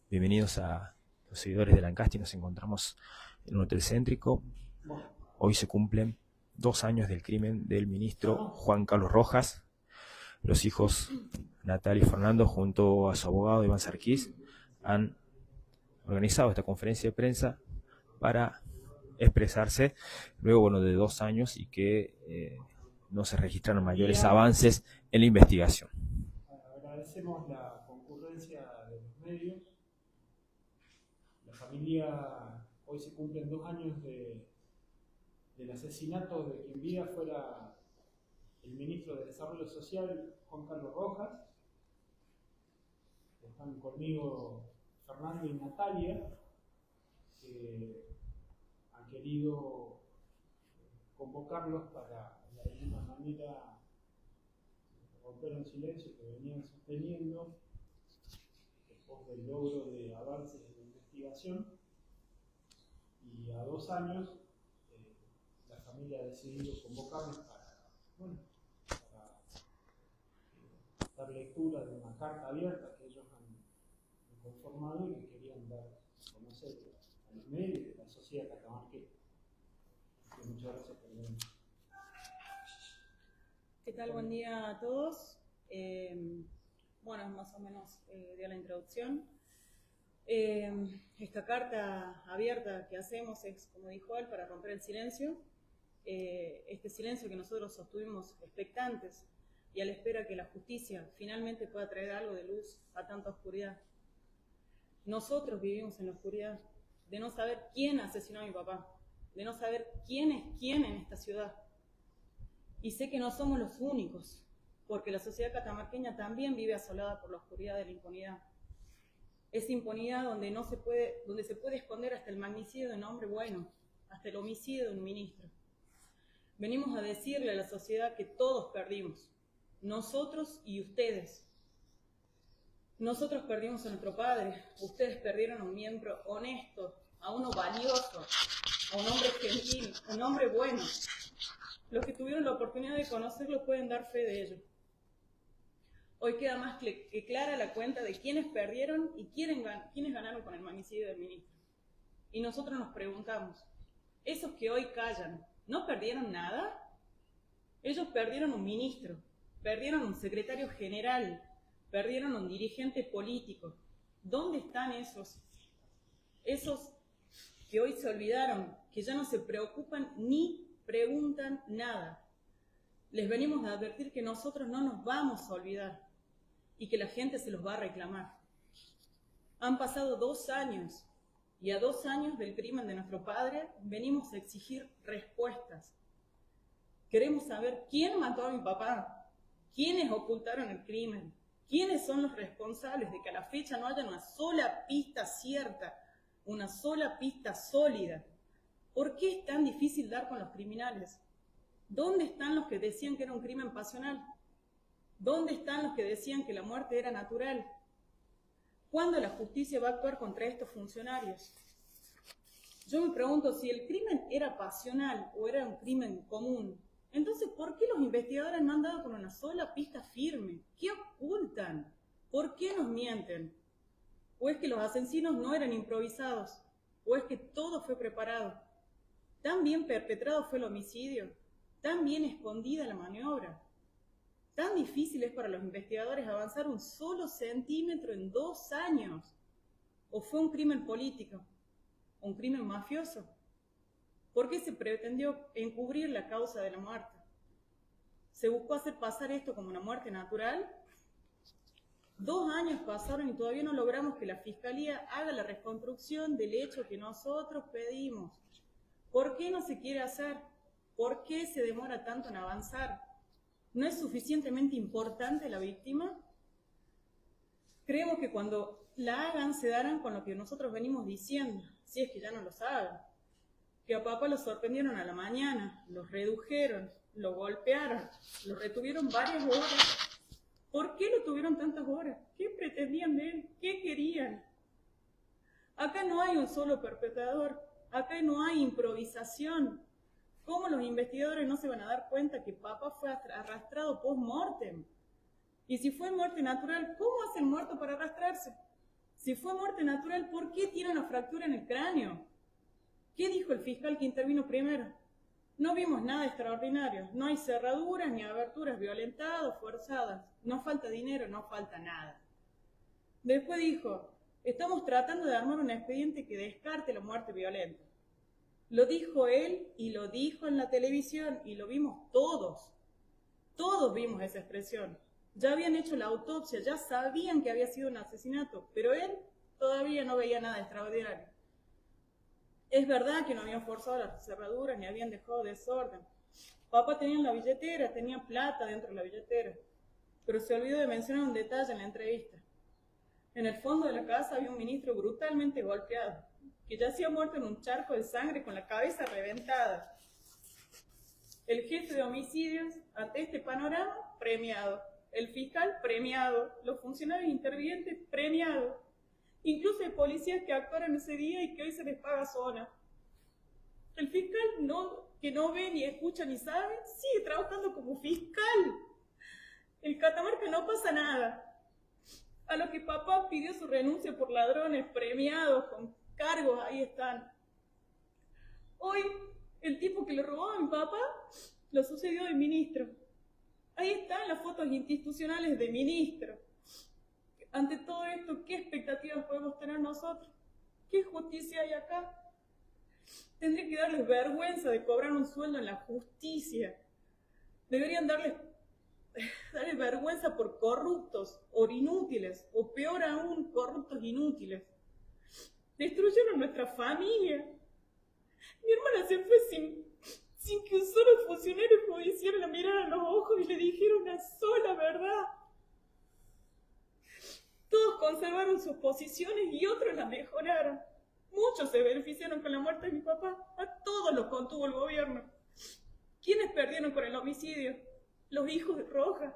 Bienvenidos a los seguidores de Lancasti. Nos encontramos en un hotel céntrico. Hoy se cumplen 2 años del crimen del ministro Juan Carlos Rojas. Los hijos Natalia y Fernando, junto a su abogado Iván Sarkis, han organizado esta conferencia de prensa para expresarse luego de 2 años y que no se registraron mayores avances en la investigación. Agradecemos la concurrencia de los medios. La familia, hoy se cumplen 2 años del asesinato de quien vía fuera el ministro de Desarrollo Social, Juan Carlos Rojas. Están conmigo Fernando y Natalia, que han querido convocarlos para de alguna manera romper un silencio que venían sosteniendo después del logro de avances en la investigación. Y a 2 años la familia ha decidido convocarnos para dar lectura de una carta abierta que ellos han conformado y que querían dar a conocer a los medios y a la sociedad catamarqueña. Muchas gracias por venir. ¿Qué tal? Buen día a todos. Bueno, más o menos dio la introducción. Esta carta abierta que hacemos es, como dijo él, para romper el silencio. Este silencio que nosotros sostuvimos expectantes y a la espera que la justicia finalmente pueda traer algo de luz a tanta oscuridad. Nosotros vivimos en la oscuridad de no saber quién asesinó a mi papá, de no saber quién es quién en esta ciudad. Y sé que no somos los únicos, porque la sociedad catamarqueña también vive asolada por la oscuridad de la impunidad. Esa impunidad donde se puede esconder hasta el magnicidio de un hombre bueno, hasta el homicidio de un ministro. Venimos a decirle a la sociedad que todos perdimos, nosotros y ustedes. Nosotros perdimos a nuestro padre, ustedes perdieron a un miembro honesto, a uno valioso, a un hombre gentil, un hombre bueno. Los que tuvieron la oportunidad de conocerlo pueden dar fe de ello. Hoy queda más que clara la cuenta de quiénes perdieron y quiénes ganaron con el magnicidio del ministro. Y nosotros nos preguntamos, esos que hoy callan, ¿no perdieron nada? Ellos perdieron un ministro, perdieron un secretario general, perdieron un dirigente político. ¿Dónde están esos que hoy se olvidaron, que ya no se preocupan ni preguntan nada? Les venimos a advertir que nosotros no nos vamos a olvidar y que la gente se los va a reclamar. Han pasado 2 años y a 2 años del crimen de nuestro padre venimos a exigir respuestas. Queremos saber quién mató a mi papá, quiénes ocultaron el crimen, quiénes son los responsables de que a la fecha no haya una sola pista cierta, una sola pista sólida. ¿Por qué es tan difícil dar con los criminales? ¿Dónde están los que decían que era un crimen pasional? ¿Dónde están los que decían que la muerte era natural? ¿Cuándo la justicia va a actuar contra estos funcionarios? Yo me pregunto, si el crimen era pasional o era un crimen común, entonces ¿por qué los investigadores no han dado con una sola pista firme? ¿Qué ocultan? ¿Por qué nos mienten? ¿O es que los asesinos no eran improvisados? ¿O es que todo fue preparado? ¿Tan bien perpetrado fue el homicidio? ¿Tan bien escondida la maniobra? ¿Tan difícil es para los investigadores avanzar un solo centímetro en 2 años? ¿O fue un crimen político? ¿Un crimen mafioso? ¿Por qué se pretendió encubrir la causa de la muerte? ¿Se buscó hacer pasar esto como una muerte natural? 2 años pasaron y todavía no logramos que la Fiscalía haga la reconstrucción del hecho que nosotros pedimos. ¿Por qué no se quiere hacer? ¿Por qué se demora tanto en avanzar? ¿No es suficientemente importante la víctima? Creemos que cuando la hagan se darán con lo que nosotros venimos diciendo, si es que ya no lo saben. Que a papá lo sorprendieron a la mañana, los redujeron, lo golpearon, lo retuvieron varias horas. ¿Por qué lo tuvieron tantas horas? ¿Qué pretendían de él? ¿Qué querían? Acá no hay un solo perpetrador, acá no hay improvisación. ¿Cómo los investigadores no se van a dar cuenta que papá fue arrastrado post-mortem? Y si fue muerte natural, ¿cómo hace el muerto para arrastrarse? Si fue muerte natural, ¿por qué tiene una fractura en el cráneo? ¿Qué dijo el fiscal que intervino primero? No vimos nada extraordinario. No hay cerraduras ni aberturas violentadas o forzadas. No falta dinero, no falta nada. Después dijo, estamos tratando de armar un expediente que descarte la muerte violenta. Lo dijo él y lo dijo en la televisión y lo vimos todos. Todos vimos esa expresión. Ya habían hecho la autopsia, ya sabían que había sido un asesinato, pero él todavía no veía nada extraordinario. Es verdad que no habían forzado las cerraduras ni habían dejado desorden. Papá tenía en la billetera, tenía plata dentro de la billetera, pero se olvidó de mencionar un detalle en la entrevista. En el fondo de la casa había un ministro brutalmente golpeado, que yacía muerto en un charco de sangre con la cabeza reventada. El jefe de homicidios, ante este panorama, premiado. El fiscal, premiado. Los funcionarios intervinientes, premiados. Incluso hay policías que actuaron ese día y que hoy se les paga zona. El fiscal, que no ve, ni escucha, ni sabe, sigue trabajando como fiscal. En Catamarca no pasa nada. A lo que papá pidió su renuncia por ladrones, premiados, con cargos, ahí están. Hoy, el tipo que le robó a mi papá, lo sucedió de ministro. Ahí están las fotos institucionales de ministro. Ante todo esto, ¿qué expectativas podemos tener nosotros? ¿Qué justicia hay acá? Tendría que darles vergüenza de cobrar un sueldo en la justicia. Deberían darles vergüenza por corruptos o inútiles, o peor aún, corruptos inútiles. Destruyeron nuestra familia. Mi hermana se fue sin que un solo funcionario judicial la mirara a los ojos y le dijera una sola verdad. Todos conservaron sus posiciones y otros las mejoraron. Muchos se beneficiaron con la muerte de mi papá. A todos los contuvo el gobierno. ¿Quiénes perdieron con el homicidio? Los hijos de Rojas,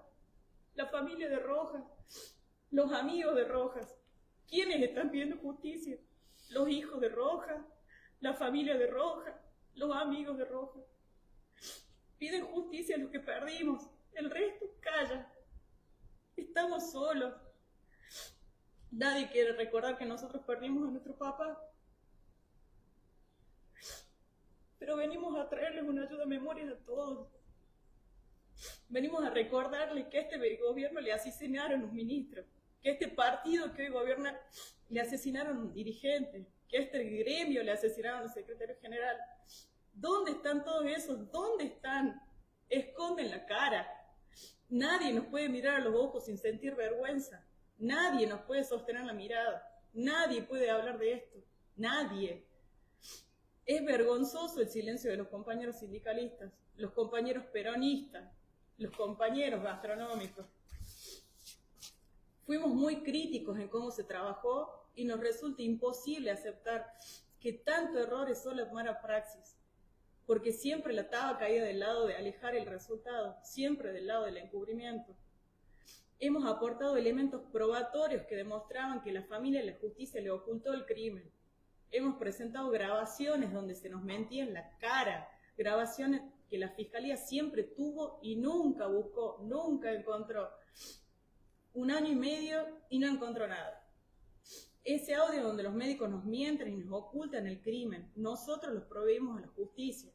la familia de Rojas, los amigos de Rojas. ¿Quiénes están pidiendo justicia? Los hijos de Rojas, la familia de Rojas, los amigos de Rojas. Piden justicia a los que perdimos. El resto calla. Estamos solos. Nadie quiere recordar que nosotros perdimos a nuestro papá. Pero venimos a traerles una ayuda a memoria a todos. Venimos a recordarles que a este gobierno le asesinaron un ministro, que a este partido que hoy gobierna le asesinaron un dirigente, que a este gremio le asesinaron al secretario general. ¿Dónde están todos esos? ¿Dónde están? Esconden la cara. Nadie nos puede mirar a los ojos sin sentir vergüenza. Nadie nos puede sostener la mirada. Nadie puede hablar de esto. Nadie. Es vergonzoso el silencio de los compañeros sindicalistas, los compañeros peronistas, los compañeros gastronómicos. Fuimos muy críticos en cómo se trabajó y nos resulta imposible aceptar que tanto error es solo mera praxis, porque siempre la taba caía del lado de alejar el resultado, siempre del lado del encubrimiento. Hemos aportado elementos probatorios que demostraban que la familia y la justicia le ocultó el crimen. Hemos presentado grabaciones donde se nos mentía en la cara, grabaciones que la Fiscalía siempre tuvo y nunca buscó, nunca encontró. 1 año y medio y no encontró nada. Ese audio donde los médicos nos mienten y nos ocultan el crimen, nosotros los proveímos a la justicia.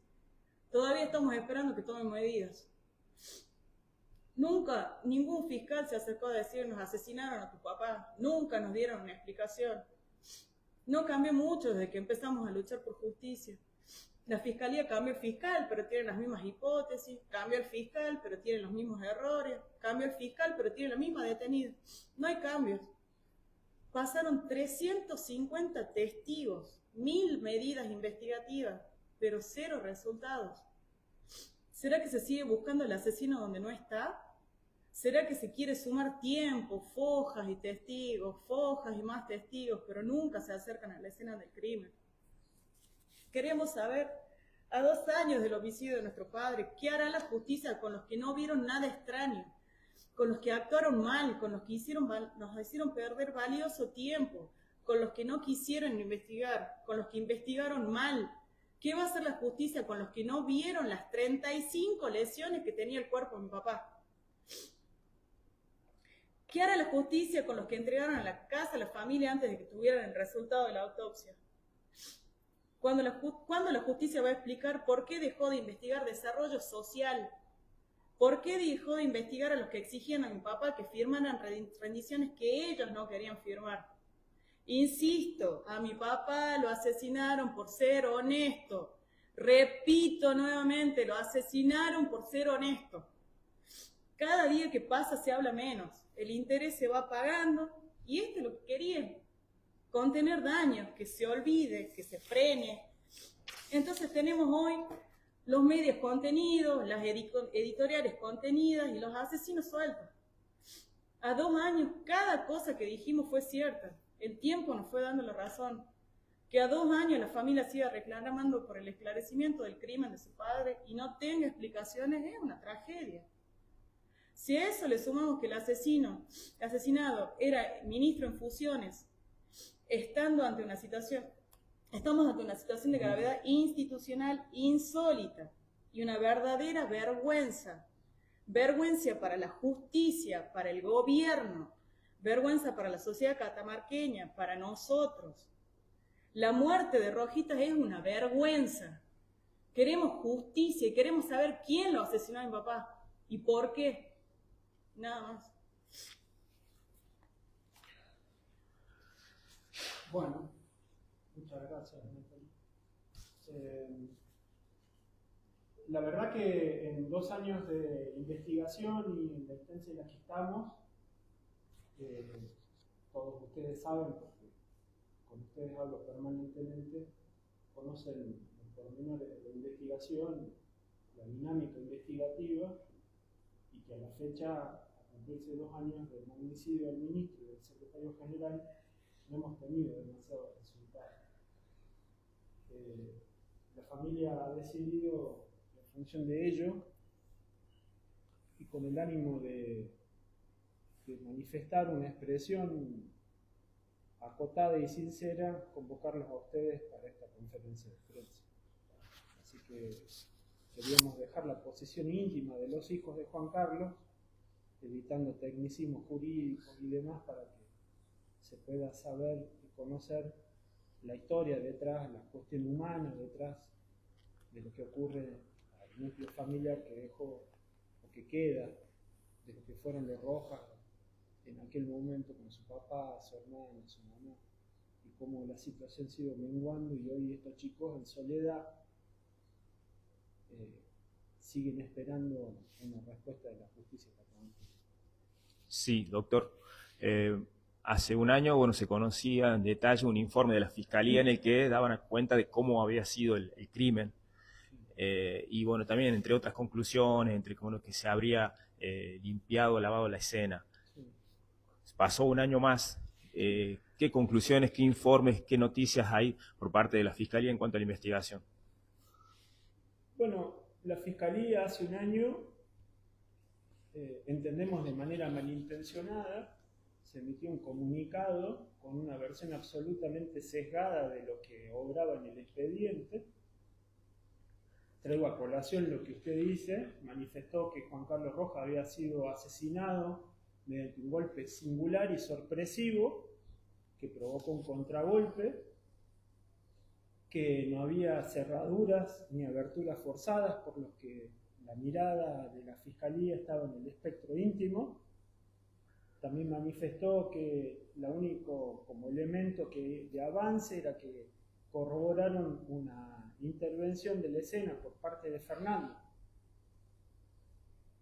Todavía estamos esperando que tomen medidas. Nunca ningún fiscal se acercó a decirnos asesinaron a tu papá, nunca nos dieron una explicación. No cambió mucho desde que empezamos a luchar por justicia. La fiscalía cambió el fiscal, pero tiene las mismas hipótesis. Cambió el fiscal, pero tiene los mismos errores. Cambió el fiscal, pero tiene la misma detenida. No hay cambios. Pasaron 350 testigos, 1000 medidas investigativas, pero 0 resultados. ¿Será que se sigue buscando el asesino donde no está? ¿Será que se quiere sumar tiempo, fojas y testigos, fojas y más testigos, pero nunca se acercan a la escena del crimen? Queremos saber, a 2 años del homicidio de nuestro padre, ¿qué hará la justicia con los que no vieron nada extraño? Con los que actuaron mal, con los que nos hicieron perder valioso tiempo, con los que no quisieron investigar, con los que investigaron mal, ¿Qué va a hacer la justicia con los que no vieron las 35 lesiones que tenía el cuerpo de mi papá? ¿Qué hará la justicia con los que entregaron a la casa a la familia antes de que tuvieran el resultado de la autopsia? ¿Cuándo la justicia va a explicar por qué dejó de investigar desarrollo social? ¿Por qué dejó de investigar a los que exigían a mi papá que firmaran rendiciones que ellos no querían firmar? Insisto, a mi papá lo asesinaron por ser honesto. Repito nuevamente, lo asesinaron por ser honesto. Cada día que pasa se habla menos, el interés se va pagando y esto es lo que querían, contener daños, que se olvide, que se frene. Entonces tenemos hoy los medios contenidos, las editoriales contenidas y los asesinos sueltos. A 2 años cada cosa que dijimos fue cierta, el tiempo nos fue dando la razón. Que a 2 años la familia siga reclamando por el esclarecimiento del crimen de su padre y no tenga explicaciones es una tragedia. Si a eso le sumamos que el asesinado era ministro en funciones, estamos ante una situación de gravedad institucional insólita y una verdadera vergüenza. Vergüenza para la justicia, para el gobierno, vergüenza para la sociedad catamarqueña, para nosotros. La muerte de Rojitas es una vergüenza. Queremos justicia y queremos saber quién lo asesinó a mi papá y por qué. Nada más. Bueno, muchas gracias. La verdad que en 2 años de investigación y en la instancia en la que estamos, todos ustedes saben, porque con ustedes hablo permanentemente, conocen el pormenor de la investigación, la dinámica investigativa, y que a la fecha, a cumplirse 2 años del magnicidio del ministro y del secretario general, no hemos tenido demasiados resultados. La familia ha decidido, en función de ello, y con el ánimo de manifestar una expresión acotada y sincera, convocarlos a ustedes para esta conferencia de prensa. Así que queríamos dejar la posición íntima de los hijos de Juan Carlos, evitando tecnicismos jurídicos y demás, para que se pueda saber y conocer la historia detrás, la cuestión humana detrás de lo que ocurre al núcleo familiar que dejó o que queda de lo que fueron los Rojas en aquel momento con su papá, su hermana, su mamá, y cómo la situación ha ido menguando y hoy estos chicos en soledad siguen esperando una respuesta de la justicia catamarqueña. Sí, doctor. Hace un año, se conocía en detalle un informe de la Fiscalía en el que daban cuenta de cómo había sido el crimen. Y también entre otras conclusiones, entre que se habría limpiado, lavado la escena. Sí. Pasó un año más. ¿Qué conclusiones, qué informes, qué noticias hay por parte de la Fiscalía en cuanto a la investigación? Bueno, la Fiscalía hace un año, entendemos de manera malintencionada, se emitió un comunicado con una versión absolutamente sesgada de lo que obraba en el expediente. Traigo a colación lo que usted dice, manifestó que Juan Carlos Rojas había sido asesinado mediante un golpe singular y sorpresivo que provocó un contragolpe, que no había cerraduras ni aberturas forzadas, por lo que la mirada de la Fiscalía estaba en el espectro íntimo. También manifestó que lo único como elemento de avance era que corroboraron una intervención de la escena por parte de Fernando,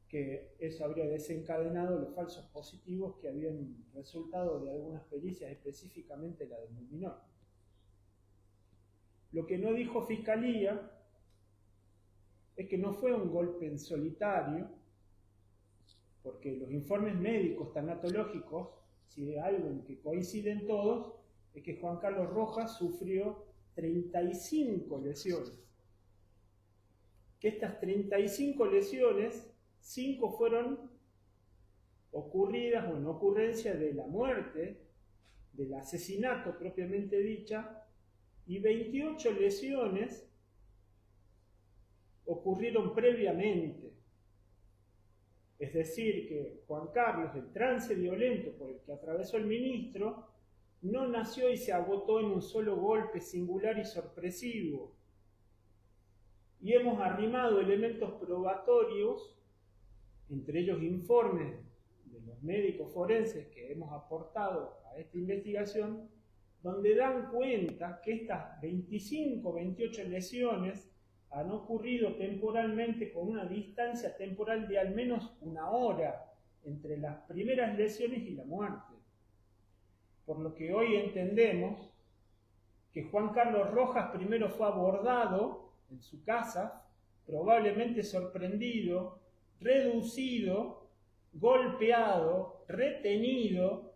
que eso habría desencadenado los falsos positivos que habían resultado de algunas pericias, específicamente la del Mulminor. Lo que no dijo Fiscalía es que no fue un golpe en solitario, porque los informes médicos tanatológicos, si hay algo en que coinciden todos, es que Juan Carlos Rojas sufrió 35 lesiones. Que estas 35 lesiones, 5 fueron ocurridas o en ocurrencia de la muerte, del asesinato propiamente dicha, y 28 lesiones ocurrieron previamente. Es decir, que Juan Carlos, el trance violento por el que atravesó el ministro, no nació y se agotó en un solo golpe singular y sorpresivo. Y hemos arrimado elementos probatorios, entre ellos informes de los médicos forenses que hemos aportado a esta investigación, donde dan cuenta que estas 25 o 28 lesiones han ocurrido temporalmente con una distancia temporal de al menos 1 hora entre las primeras lesiones y la muerte. Por lo que hoy entendemos que Juan Carlos Rojas primero fue abordado en su casa, probablemente sorprendido, reducido, golpeado, retenido,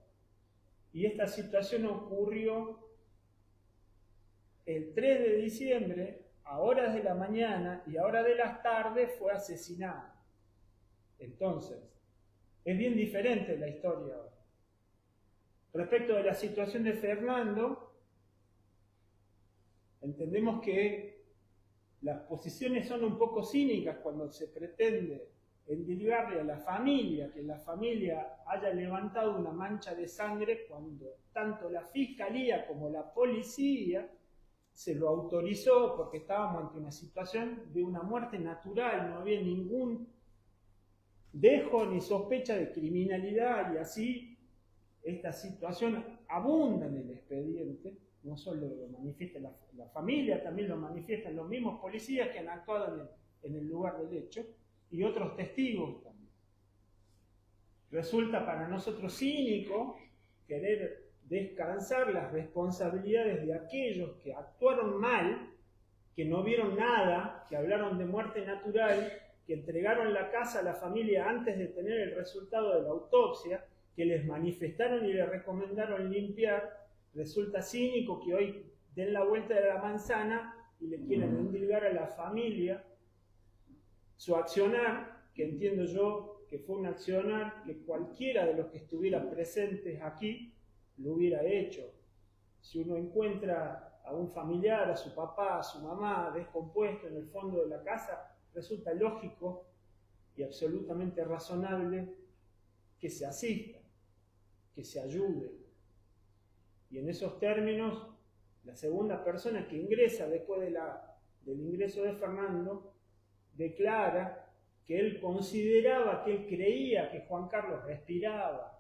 y esta situación ocurrió el 3 de diciembre, a horas de la mañana y a horas de la tarde fue asesinado. Entonces, es bien diferente la historia ahora. Respecto de la situación de Fernando, entendemos que las posiciones son un poco cínicas cuando se pretende endilgarle a la familia, que la familia haya levantado una mancha de sangre cuando tanto la fiscalía como la policía se lo autorizó porque estábamos ante una situación de una muerte natural, no había ningún dejo ni sospecha de criminalidad, y así esta situación abunda en el expediente. No solo lo manifiesta la familia, también lo manifiestan los mismos policías que han actuado en el lugar del hecho y otros testigos también. Resulta para nosotros cínico querer descansar las responsabilidades de aquellos que actuaron mal, que no vieron nada, que hablaron de muerte natural, que entregaron la casa a la familia antes de tener el resultado de la autopsia, que les manifestaron y les recomendaron limpiar. Resulta cínico que hoy den la vuelta de la manzana y le quieran endilgar a la familia su accionar, que entiendo yo que fue un accionar que cualquiera de los que estuvieran presentes aquí lo hubiera hecho. Si uno encuentra a un familiar, a su papá, a su mamá, descompuesto en el fondo de la casa, resulta lógico y absolutamente razonable que se asista, que se ayude. Y en esos términos, la segunda persona que ingresa después del ingreso de Fernando declara que él consideraba, que él creía que Juan Carlos respiraba,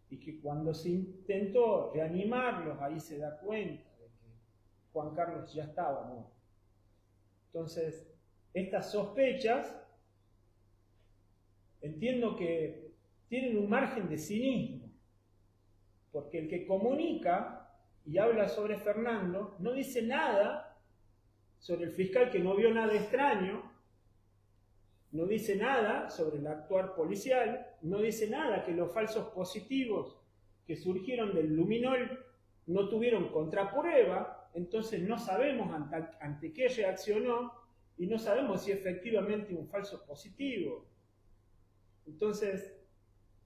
y que cuando se intentó reanimarlos, ahí se da cuenta de que Juan Carlos ya estaba muerto. Entonces, estas sospechas entiendo que tienen un margen de cinismo, porque el que comunica y habla sobre Fernando no dice nada sobre el fiscal, que no vio nada extraño, no dice nada sobre el actuar policial, no dice nada que los falsos positivos que surgieron del luminol no tuvieron contraprueba, entonces no sabemos ante qué reaccionó y no sabemos si efectivamente un falso positivo. Entonces,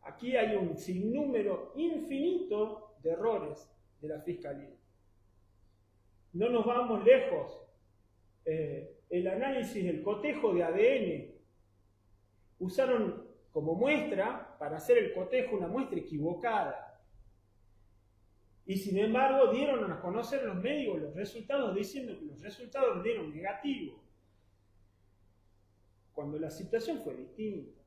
aquí hay un sinnúmero infinito de errores de la Fiscalía. No nos vamos lejos. El análisis del cotejo de ADN, usaron como muestra, para hacer el cotejo, una muestra equivocada. Y sin embargo dieron a conocer los médicos los resultados, diciendo que los resultados dieron negativos, cuando la situación fue distinta.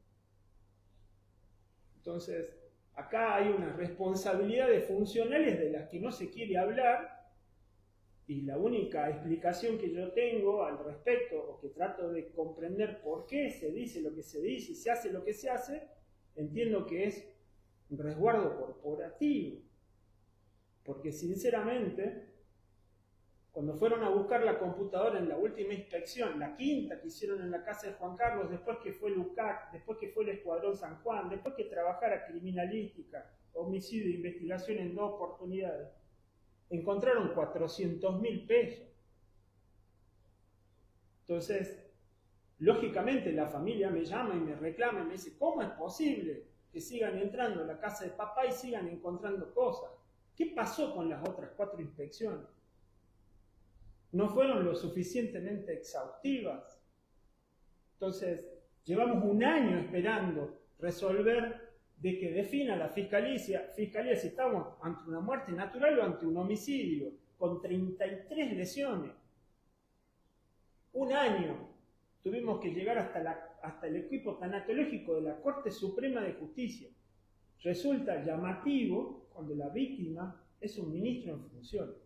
Entonces, acá hay una responsabilidad de funcionarios de las que no se quiere hablar, y la única explicación que yo tengo al respecto, o que trato de comprender por qué se dice lo que se dice y se hace lo que se hace, entiendo que es un resguardo corporativo. Porque sinceramente, cuando fueron a buscar la computadora en la última inspección, la quinta que hicieron en la casa de Juan Carlos, después que fue el UCAC, después que fue el Escuadrón San Juan, después que trabajara criminalística, homicidio e investigación en 2 oportunidades, encontraron 400.000 pesos. Entonces, lógicamente la familia me llama y me reclama y me dice, ¿cómo es posible que sigan entrando a la casa de papá y sigan encontrando cosas? ¿Qué pasó con las otras 4 inspecciones? ¿No fueron lo suficientemente exhaustivas? Entonces, llevamos un año esperando resolver de que defina la fiscalía si estamos ante una muerte natural o ante un homicidio, con 33 lesiones. Un año tuvimos que llegar hasta el equipo tanatológico de la Corte Suprema de Justicia. Resulta llamativo cuando la víctima es un ministro en función.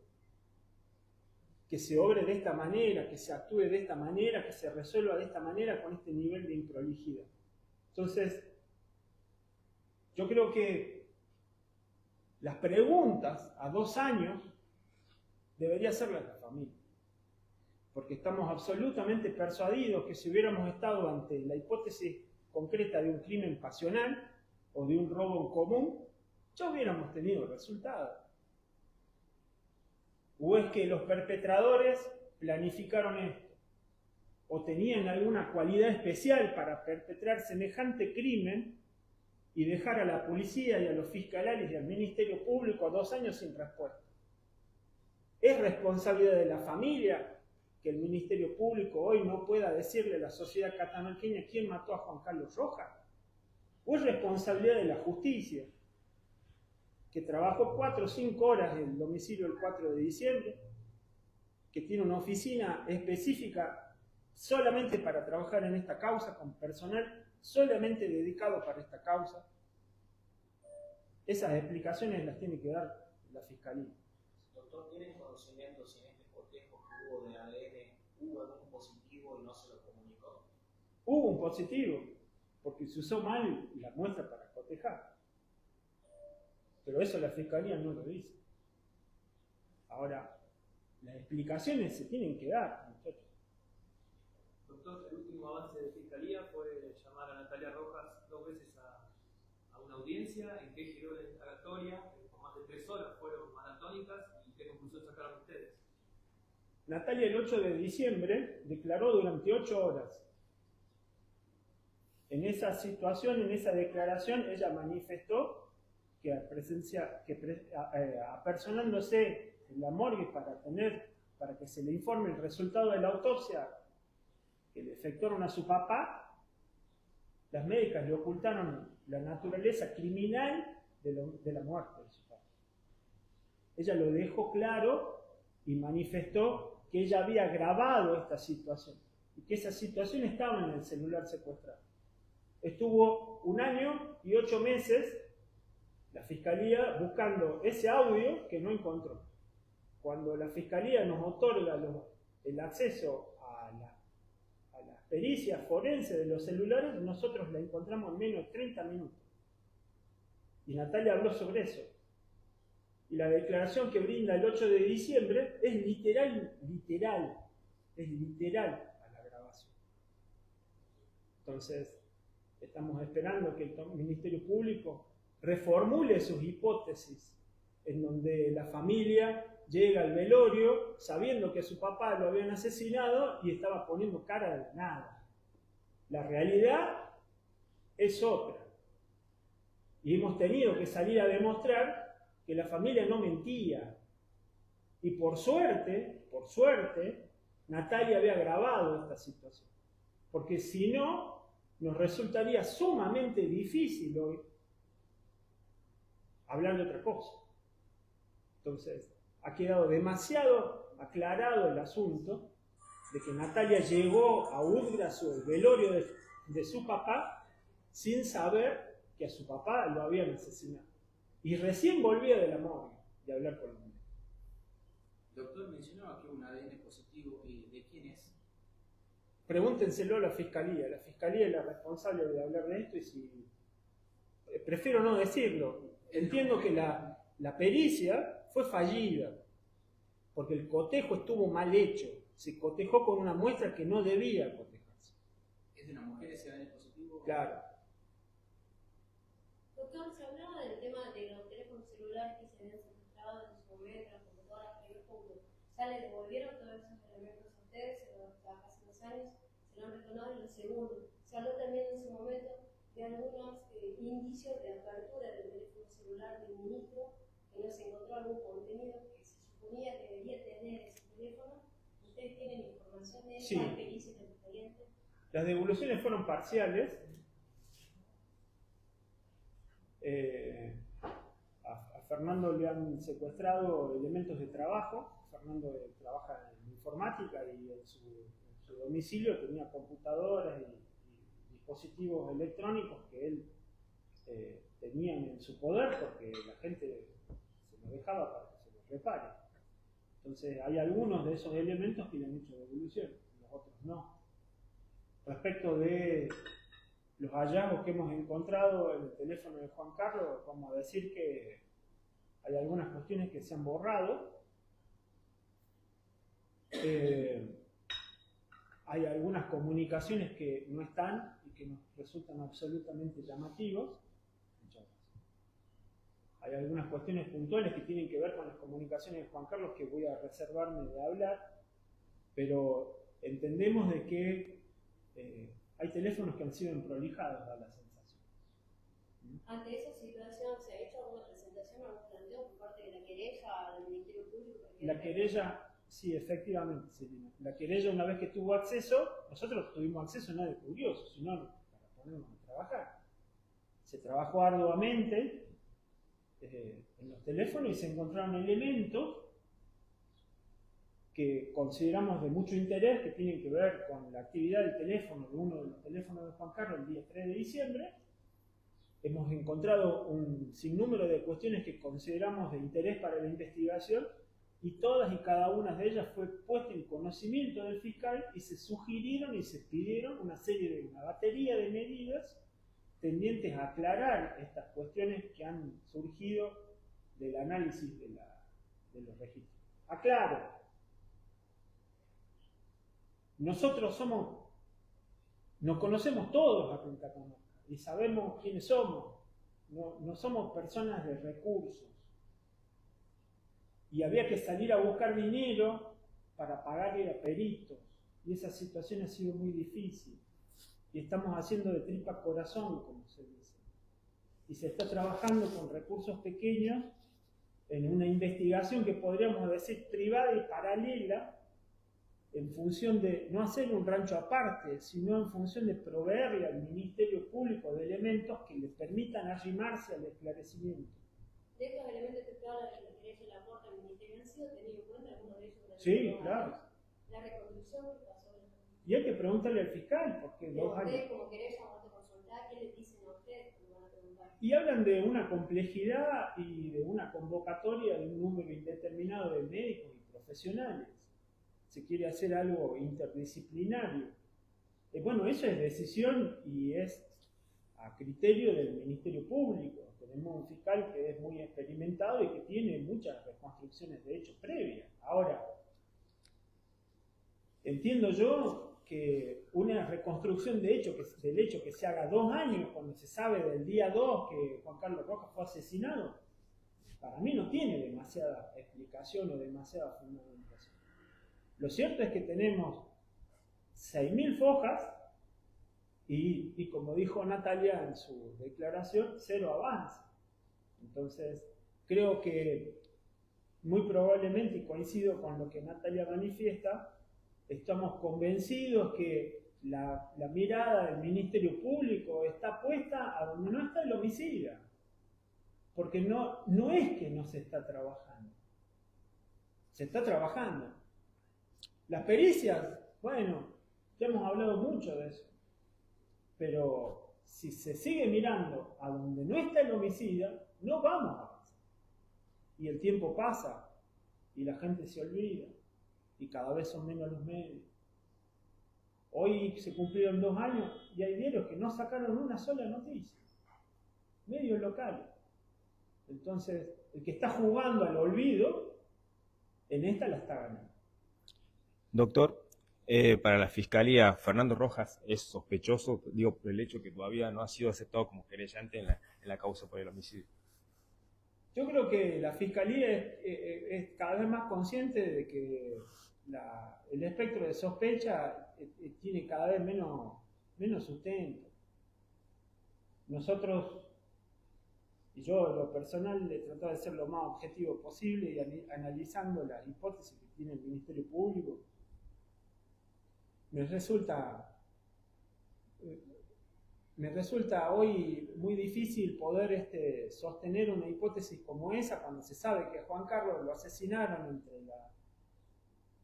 Que se obre de esta manera, que se actúe de esta manera, que se resuelva de esta manera con este nivel de improlijidad. Entonces, yo creo que las preguntas a 2 años debería hacerlas la familia. Porque estamos absolutamente persuadidos que si hubiéramos estado ante la hipótesis concreta de un crimen pasional o de un robo en común, ya hubiéramos tenido resultados. ¿O es que los perpetradores planificaron esto? ¿O tenían alguna cualidad especial para perpetrar semejante crimen y dejar a la policía y a los fiscales y al Ministerio Público a 2 años sin respuesta? ¿Es responsabilidad de la familia que el Ministerio Público hoy no pueda decirle a la sociedad catamarqueña quién mató a Juan Carlos Rojas? ¿O es responsabilidad de la justicia, que trabajó 4 o 5 horas en el domicilio el 4 de diciembre, que tiene una oficina específica solamente para trabajar en esta causa, con personal solamente dedicado para esta causa? Esas explicaciones las tiene que dar la Fiscalía. Doctor, ¿tienen conocimiento si en este cotejo que hubo de ADN hubo algún positivo y no se lo comunicó? Hubo un positivo, porque se usó mal la muestra para cotejar. Pero eso la Fiscalía no lo dice. Ahora, las explicaciones se tienen que dar, muchachos. Doctor, el último avance de Fiscalía fue llamar a Natalia Rojas 2 veces a una audiencia. ¿En qué giró la indagatoria? Por más de 3 horas fueron maratónicas. ¿Y qué conclusión sacaron ustedes? Natalia el 8 de diciembre declaró durante 8 horas. En esa situación, en esa declaración, ella manifestó que apersonándose en la morgue para que se le informe el resultado de la autopsia que le efectuaron a su papá, las médicas le ocultaron la naturaleza criminal de la muerte de su papá. Ella lo dejó claro y manifestó que ella había grabado esta situación y que esa situación estaba en el celular secuestrado. Estuvo 1 año y 8 meses la Fiscalía buscando ese audio que no encontró. Cuando la Fiscalía nos otorga el acceso a las pericias forenses de los celulares, nosotros la encontramos en menos de 30 minutos. Y Natalia habló sobre eso. Y la declaración que brinda el 8 de diciembre es literal a la grabación. Entonces, estamos esperando que el Ministerio Público reformule sus hipótesis, en donde la familia llega al velorio sabiendo que su papá lo habían asesinado y estaba poniendo cara de nada. La realidad es otra. Y hemos tenido que salir a demostrar que la familia no mentía. Y por suerte, Natalia había grabado esta situación. Porque si no, nos resultaría sumamente difícil hoy hablar de otra cosa. Entonces, ha quedado demasiado aclarado el asunto de que Natalia llegó a Udgrasu, el velorio de su papá, sin saber que a su papá lo habían asesinado. Y recién volvía de la morgue de hablar con el médico. Doctor, mencionaba que un ADN positivo, ¿de quién es? Pregúntenselo a la Fiscalía. La Fiscalía es la responsable de hablar de esto y si... prefiero no decirlo. Entiendo que la pericia fue fallida, porque el cotejo estuvo mal hecho. Se cotejó con una muestra que no debía cotejarse. ¿Es de una mujer ese ADN positivo? Claro. Doctor, se hablaba del tema de los teléfonos celulares que se habían secuestrado en su momento, las computadoras que ya le devolvieron todos esos elementos a ustedes, hace 2 años, se lo han retornado en el segundo. Se habló también en su momento de algunos indicios de apertura del teléfono celular del ministro, que no se encontró algún contenido que se suponía que debería tener ese teléfono. ¿Ustedes tienen información de eso? Sí. ¿Hay pericias del expediente? Las devoluciones fueron parciales. A Fernando le han secuestrado elementos de trabajo. Fernando trabaja en informática y en su domicilio tenía computadoras y dispositivos electrónicos que él tenían en su poder porque la gente se los dejaba para que se los repare. Entonces hay algunos de esos elementos que le han hecho devolución, los otros no. Respecto de los hallazgos que hemos encontrado en el teléfono de Juan Carlos, vamos a decir que hay algunas cuestiones que se han borrado. Hay algunas comunicaciones que no están y que nos resultan absolutamente llamativos. Hay algunas cuestiones puntuales que tienen que ver con las comunicaciones de Juan Carlos que voy a reservarme de hablar, pero entendemos de que hay teléfonos que han sido emprolijados, da la sensación. Ante esa situación, ¿se ha hecho alguna presentación o algún planteo por parte de la querella del Ministerio Público? La querella, sí, efectivamente, Celina. La querella, una vez que tuvo acceso, nosotros tuvimos acceso, nadie curioso, sino para ponernos a trabajar. Se trabajó arduamente en los teléfonos y se encontraron elementos que consideramos de mucho interés, que tienen que ver con la actividad del teléfono, de uno de los teléfonos de Juan Carlos el día 3 de diciembre. Hemos encontrado un sinnúmero de cuestiones que consideramos de interés para la investigación y todas y cada una de ellas fue puesta en conocimiento del fiscal y se sugirieron y se pidieron una batería de medidas tendientes a aclarar estas cuestiones que han surgido del análisis de los registros. Aclaro, nosotros nos conocemos todos acá en Catamarca y sabemos quiénes somos, no somos personas de recursos. Y había que salir a buscar dinero para pagarle a peritos, y esa situación ha sido muy difícil. Y estamos haciendo de tripa corazón, como se dice. Y se está trabajando con recursos pequeños en una investigación que podríamos decir privada y paralela, en función de no hacer un rancho aparte, sino en función de proveerle al Ministerio Público de elementos que le permitan arrimarse al esclarecimiento. De estos elementos que toda la querella y la aporta al Ministerio, ¿han sido tenidos en cuenta algunos de ellos? Sí, claro. La reconstrucción que pasó. Y hay que preguntarle al fiscal, porque Pero ustedes como querella vamos a consultar, ¿qué les dicen a ustedes cuando van a preguntar? Y hablan de una complejidad y de una convocatoria de un número indeterminado de médicos y profesionales. Se quiere hacer algo interdisciplinario. Bueno, eso es decisión y es a criterio del Ministerio Público. Tenemos un fiscal que es muy experimentado y que tiene muchas reconstrucciones de hechos previas. Ahora, entiendo yo que una reconstrucción de hecho, del hecho que se haga 2 años, cuando se sabe del día 2 que Juan Carlos Rojas fue asesinado, para mí no tiene demasiada explicación o demasiada fundamentación. Lo cierto es que tenemos 6.000 fojas y como dijo Natalia en su declaración, 0 avance. Entonces, creo que muy probablemente, y coincido con lo que Natalia manifiesta, estamos convencidos que la mirada del Ministerio Público está puesta a donde no está el homicida. Porque no es que no se está trabajando. Se está trabajando. Las pericias, bueno, ya hemos hablado mucho de eso. Pero si se sigue mirando a donde no está el homicida, no vamos a avanzar. Y el tiempo pasa y la gente se olvida. Y cada vez son menos los medios. Hoy se cumplieron 2 años y hay diarios que no sacaron una sola noticia. Medios locales. Entonces, el que está jugando al olvido, en esta la está ganando. Doctor, para la Fiscalía, Fernando Rojas es sospechoso, digo, por el hecho que todavía no ha sido aceptado como querellante en la causa por el homicidio. Yo creo que la Fiscalía es cada vez más consciente de que el espectro de sospecha tiene cada vez menos sustento. Nosotros, y yo en lo personal, he tratado de ser lo más objetivo posible y analizando las hipótesis que tiene el Ministerio Público, me resulta me resulta hoy muy difícil poder sostener una hipótesis como esa cuando se sabe que a Juan Carlos lo asesinaron entre las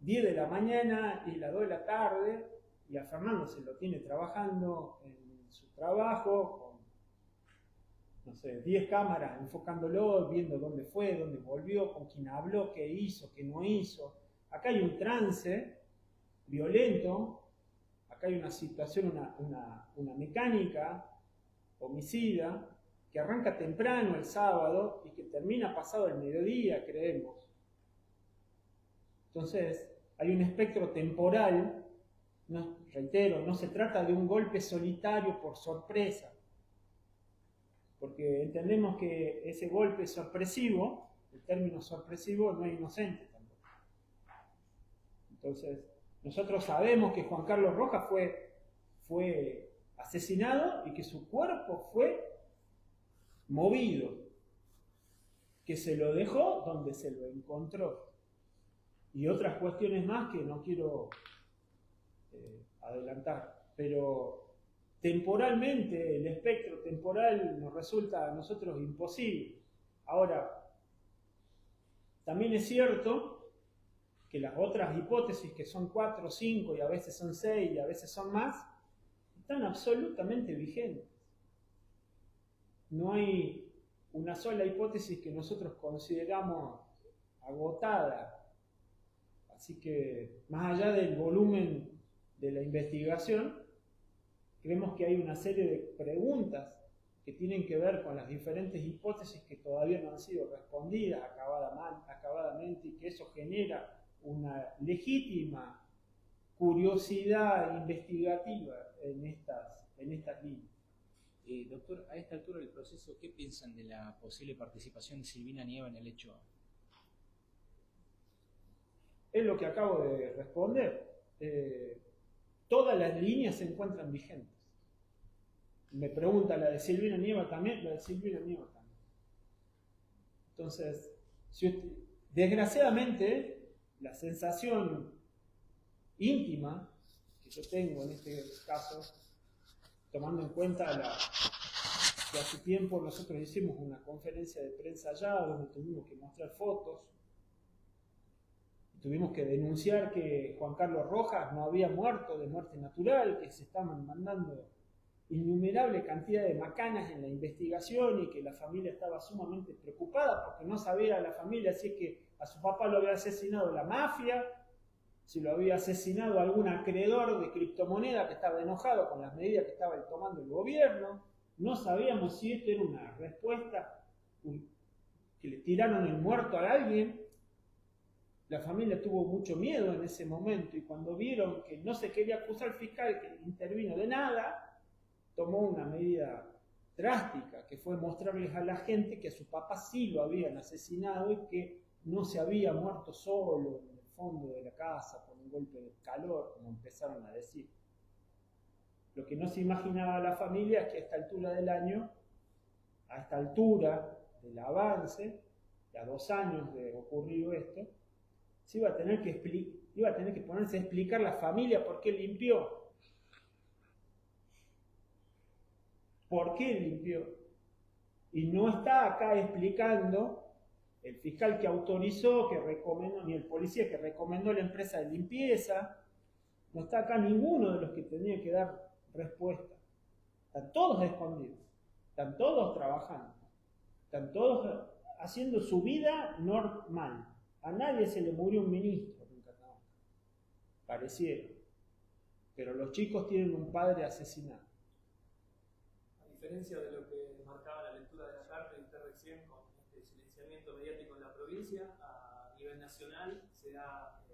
10 de la mañana y las 2 de la tarde, y a Fernando se lo tiene trabajando en su trabajo con, no sé, 10 cámaras enfocándolo, viendo dónde fue, dónde volvió, con quién habló, qué hizo, qué no hizo. Acá hay un trance violento. Acá hay una situación, una mecánica homicida que arranca temprano el sábado y que termina pasado el mediodía, creemos. Entonces, hay un espectro temporal, reitero, no se trata de un golpe solitario por sorpresa, porque entendemos que ese golpe sorpresivo, el término sorpresivo, no es inocente tampoco. Entonces, nosotros sabemos que Juan Carlos Rojas fue asesinado y que su cuerpo fue movido, que se lo dejó donde se lo encontró. Y otras cuestiones más que no quiero adelantar, pero temporalmente, el espectro temporal nos resulta a nosotros imposible. Ahora, también es cierto que las otras hipótesis, que son 4, 5 y a veces son 6 y a veces son más, están absolutamente vigentes. No hay una sola hipótesis que nosotros consideramos agotada. Así que, más allá del volumen de la investigación, creemos que hay una serie de preguntas que tienen que ver con las diferentes hipótesis que todavía no han sido respondidas acabadamente, y que eso genera una legítima curiosidad investigativa en estas líneas. Doctor, a esta altura del proceso, ¿qué piensan de la posible participación de Silvina Nieva en el hecho? Es lo que acabo de responder. Todas las líneas se encuentran vigentes. Me pregunta la de Silvina Nieva también, la de Silvina Nieva también. Entonces, desgraciadamente, la sensación íntima que yo tengo en este caso, tomando en cuenta que hace tiempo nosotros hicimos una conferencia de prensa allá donde tuvimos que mostrar fotos, tuvimos que denunciar que Juan Carlos Rojas no había muerto de muerte natural, que se estaban mandando innumerable cantidad de macanas en la investigación y que la familia estaba sumamente preocupada porque no sabía la familia si es que a su papá lo había asesinado la mafia, si lo había asesinado algún acreedor de criptomoneda que estaba enojado con las medidas que estaba tomando el gobierno. No sabíamos si esto era una respuesta que le tiraron el muerto a alguien. La familia tuvo mucho miedo en ese momento y cuando vieron que no se quería acusar al fiscal, que intervino de nada, tomó una medida drástica, que fue mostrarles a la gente que a su papá sí lo habían asesinado y que no se había muerto solo en el fondo de la casa por un golpe de calor, como empezaron a decir. Lo que no se imaginaba la familia es que a esta altura del año, a esta altura del avance, a 2 años de ocurrido esto, se iba a tener que ponerse a explicar la familia por qué limpió. ¿Por qué limpió? Y no está acá explicando el fiscal que autorizó, que recomendó, ni el policía que recomendó la empresa de limpieza. No está acá ninguno de los que tenía que dar respuesta. Están todos escondidos, están todos trabajando, están todos haciendo su vida normal. A nadie se le murió un ministro en Catamarca, pareciera. Pero los chicos tienen un padre asesinado. A diferencia de lo que marcaba la lectura de la carta y usted recién con este silenciamiento mediático en la provincia, a nivel nacional se ha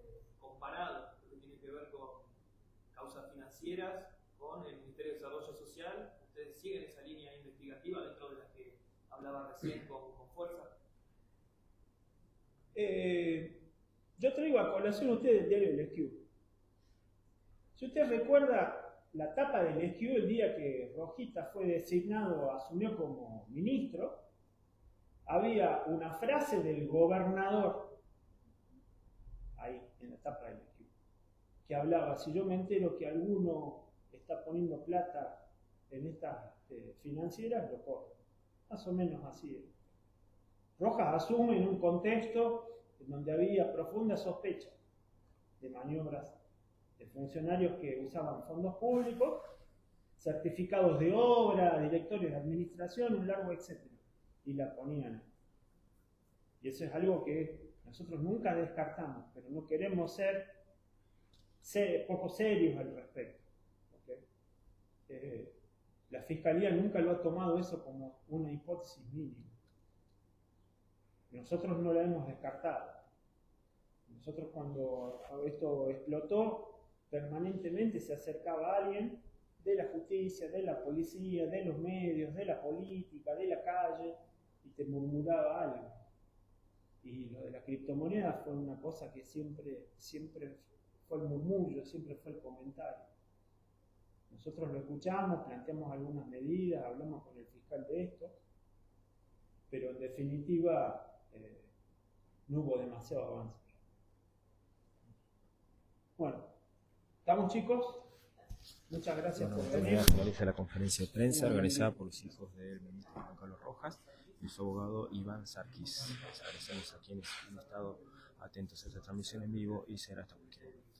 comparado lo que tiene que ver con causas financieras con el Ministerio de Desarrollo Social. ¿Ustedes siguen esa línea investigativa dentro de la que hablaba recién con fuerza? Yo traigo a colación a usted el diario El Esquiú. Si usted recuerda la tapa del Esquiú el día que Rojita fue designado, asumió como ministro, había una frase del gobernador ahí en la tapa del Esquiú que hablaba: si yo me entero que alguno está poniendo plata en estas financieras, lo corren. Más o menos así es. Rojas asume en un contexto en donde había profunda sospecha de maniobras de funcionarios que usaban fondos públicos, certificados de obra, directorios de administración, un largo etcétera, y la ponían. Y eso es algo que nosotros nunca descartamos, pero no queremos ser poco serios al respecto. ¿Okay? La Fiscalía nunca lo ha tomado eso como una hipótesis mínima. Nosotros no la hemos descartado. Nosotros cuando esto explotó, permanentemente se acercaba alguien de la justicia, de la policía, de los medios, de la política, de la calle, y te murmuraba algo. Y lo de la criptomoneda fue una cosa que siempre fue el murmullo, siempre fue el comentario. Nosotros lo escuchamos, planteamos algunas medidas, hablamos con el fiscal de esto, pero en definitiva no hubo demasiado avance. Bueno, ¿estamos, chicos? Muchas gracias por venir. Finaliza la conferencia de prensa organizada por los hijos del ministro Juan Carlos Rojas y su abogado Iván Sarkis. Les agradecemos a quienes han estado atentos a esta transmisión en vivo y será hasta cualquier momento.